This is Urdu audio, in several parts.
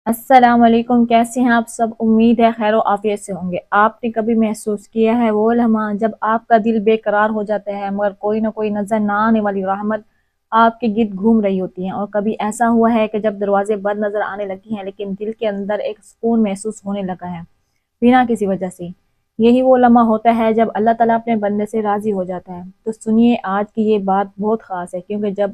السلام علیکم، کیسے ہیں آپ سب؟ امید ہے خیر و عافیت سے ہوں گے۔ آپ نے کبھی محسوس کیا ہے وہ لمحہ جب آپ کا دل بے قرار ہو جاتا ہے مگر کوئی نہ کوئی نظر نہ آنے والی رحمت آپ کے گرد گھوم رہی ہوتی ہے؟ اور کبھی ایسا ہوا ہے کہ جب دروازے بند نظر آنے لگی ہیں لیکن دل کے اندر ایک سکون محسوس ہونے لگا ہے بنا کسی وجہ سے؟ یہی وہ لمحہ ہوتا ہے جب اللہ تعالیٰ اپنے بندے سے راضی ہو جاتا ہے۔ تو سنیے، آج کی یہ بات بہت خاص ہے، کیونکہ جب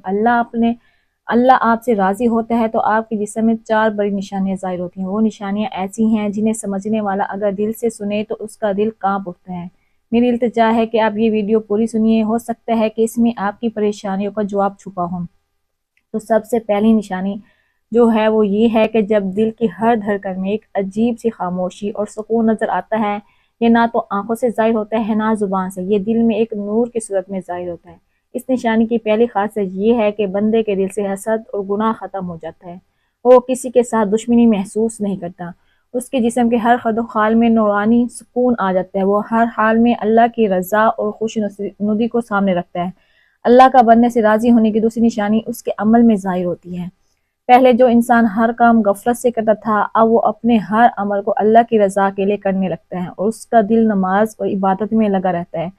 اللہ آپ سے راضی ہوتا ہے تو آپ کے جسم میں 4 بڑی نشانیاں ظاہر ہوتی ہیں۔ وہ نشانیاں ایسی ہیں جنہیں سمجھنے والا اگر دل سے سنے تو اس کا دل کانپ اٹھتا ہے۔ میری التجا ہے کہ آپ یہ ویڈیو پوری سنیے، ہو سکتا ہے کہ اس میں آپ کی پریشانیوں کا جواب چھپا ہو۔ تو سب سے پہلی نشانی جو ہے وہ یہ ہے کہ جب دل کی ہر دھڑکن میں ایک عجیب سی خاموشی اور سکون نظر آتا ہے، یہ نہ تو آنکھوں سے ظاہر ہوتا ہے نہ زبان سے، یہ دل میں ایک نور کی صورت میں ظاہر ہوتا ہے۔ اس نشانی کی پہلی خاصیت یہ ہے کہ بندے کے دل سے حسد اور گناہ ختم ہو جاتا ہے۔ وہ کسی کے ساتھ دشمنی محسوس نہیں کرتا، اس کے جسم کے ہر خد و خال میں نورانی سکون آ جاتا ہے۔ وہ ہر حال میں اللہ کی رضا اور خوش ندی کو سامنے رکھتا ہے۔ اللہ کا بندے سے راضی ہونے کی دوسری نشانی اس کے عمل میں ظاہر ہوتی ہے۔ پہلے جو انسان ہر کام غفلت سے کرتا تھا، اب وہ اپنے ہر عمل کو اللہ کی رضا کے لیے کرنے لگتا ہے اور اس کا دل نماز اور عبادت میں لگا رہتا ہے۔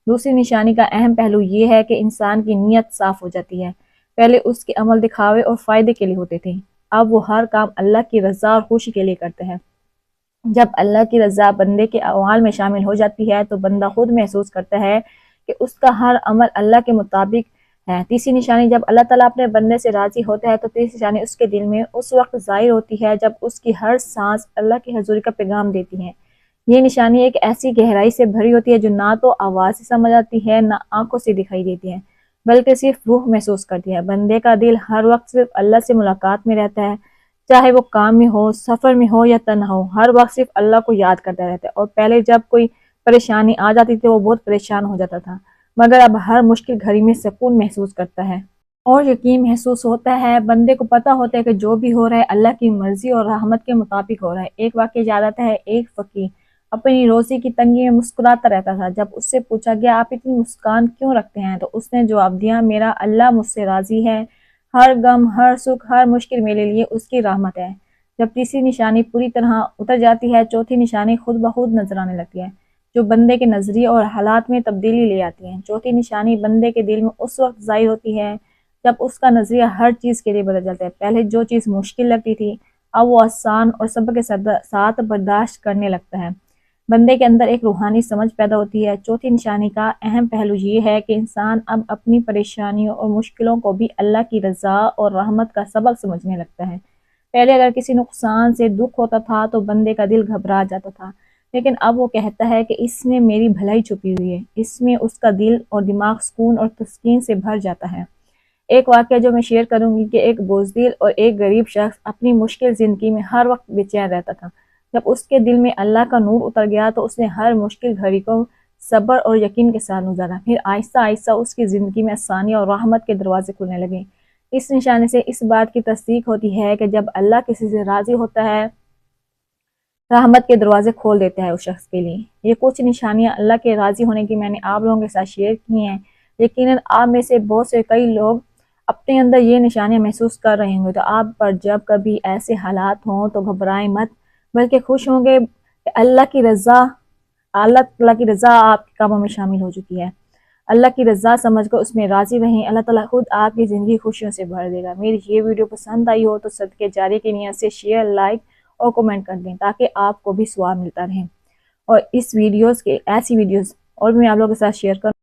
دوسری نشانی کا اہم پہلو یہ ہے کہ انسان کی نیت صاف ہو جاتی ہے۔ پہلے اس کے عمل دکھاوے اور فائدے کے لیے ہوتے تھے، اب وہ ہر کام اللہ کی رضا اور خوشی کے لیے کرتا ہے۔ جب اللہ کی رضا بندے کے اعمال میں شامل ہو جاتی ہے تو بندہ خود محسوس کرتا ہے کہ اس کا ہر عمل اللہ کے مطابق ہے۔ تیسری نشانی، جب اللہ تعالیٰ اپنے بندے سے راضی ہوتا ہے تو تیسری نشانی اس کے دل میں اس وقت ظاہر ہوتی ہے جب اس کی ہر سانس اللہ کی حضوری کا پیغام دیتی ہے۔ یہ نشانی ایک ایسی گہرائی سے بھری ہوتی ہے جو نہ تو آواز سے سمجھ آتی ہے نہ آنکھوں سے دکھائی دیتی ہے، بلکہ صرف روح محسوس کرتی ہے۔ بندے کا دل ہر وقت صرف اللہ سے ملاقات میں رہتا ہے، چاہے وہ کام میں ہو، سفر میں ہو یا تنہا ہو، ہر وقت صرف اللہ کو یاد کرتا رہتا ہے۔ اور پہلے جب کوئی پریشانی آ جاتی تھی وہ بہت پریشان ہو جاتا تھا، مگر اب ہر مشکل گھڑی میں سکون محسوس کرتا ہے اور یقین محسوس ہوتا ہے۔ بندے کو پتہ ہوتا ہے کہ جو بھی ہو رہا ہے اللہ کی مرضی اور رحمت کے مطابق ہو رہا ہے۔ ایک واقعہ یاد آتا ہے، ایک فقیر اپنی روزی کی تنگی میں مسکراتا رہتا تھا۔ جب اس سے پوچھا گیا آپ اتنی مسکان کیوں رکھتے ہیں تو اس نے جواب دیا، میرا اللہ مجھ سے راضی ہے، ہر غم، ہر سکھ، ہر مشکل میرے لیے اس کی رحمت ہے۔ جب تیسری نشانی پوری طرح اتر جاتی ہے، چوتھی نشانی خود بخود نظر آنے لگتی ہے، جو بندے کے نظریے اور حالات میں تبدیلی لے آتی ہیں۔ چوتھی نشانی بندے کے دل میں اس وقت ظاہر ہوتی ہے جب اس کا نظریہ ہر چیز کے لیے بدل جاتا ہے۔ پہلے جو چیز مشکل لگتی تھی اب وہ آسان اور صبر کے ساتھ برداشت کرنے لگتا ہے۔ بندے کے اندر ایک روحانی سمجھ پیدا ہوتی ہے۔ چوتھی نشانی کا اہم پہلو یہ ہے کہ انسان اب اپنی پریشانیوں اور مشکلوں کو بھی اللہ کی رضا اور رحمت کا سبب سمجھنے لگتا ہے۔ پہلے اگر کسی نقصان سے دکھ ہوتا تھا تو بندے کا دل گھبرا جاتا تھا، لیکن اب وہ کہتا ہے کہ اس میں میری بھلائی چھپی ہوئی ہے۔ اس میں اس کا دل اور دماغ سکون اور تسکین سے بھر جاتا ہے۔ ایک واقعہ جو میں شیئر کروں گی کہ ایک بزدل اور ایک غریب شخص اپنی مشکل زندگی میں ہر وقت بے چین رہتا تھا۔ جب اس کے دل میں اللہ کا نور اتر گیا تو اس نے ہر مشکل گھڑی کو صبر اور یقین کے ساتھ گزارا۔ پھر آہستہ آہستہ اس کی زندگی میں آسانی اور رحمت کے دروازے کھلنے لگے۔ اس نشانے سے اس بات کی تصدیق ہوتی ہے کہ جب اللہ کسی سے راضی ہوتا ہے، رحمت کے دروازے کھول دیتا ہے اس شخص کے لیے۔ یہ کچھ نشانیاں اللہ کے راضی ہونے کی میں نے آپ لوگوں کے ساتھ شیئر کی ہیں۔ یقیناً آپ میں سے بہت سے کئی لوگ اپنے اندر یہ نشانیاں محسوس کر رہے ہوں گے۔ تو آپ پر جب کبھی ایسے حالات ہوں تو گھبرائیں مت، بلکہ خوش ہوں گے کہ اللہ کی رضا آپ کے کاموں میں شامل ہو چکی ہے۔ اللہ کی رضا سمجھ کر اس میں راضی رہیں، اللہ تعالیٰ خود آپ کی زندگی خوشیوں سے بھر دے گا۔ میری یہ ویڈیو پسند آئی ہو تو صدقے جاریہ کی نیت سے شیئر، لائک اور کومنٹ کر دیں تاکہ آپ کو بھی ثواب ملتا رہے، اور اس ویڈیوز کے ایسی ویڈیوز اور بھی میں آپ لوگوں کے ساتھ شیئر کروں۔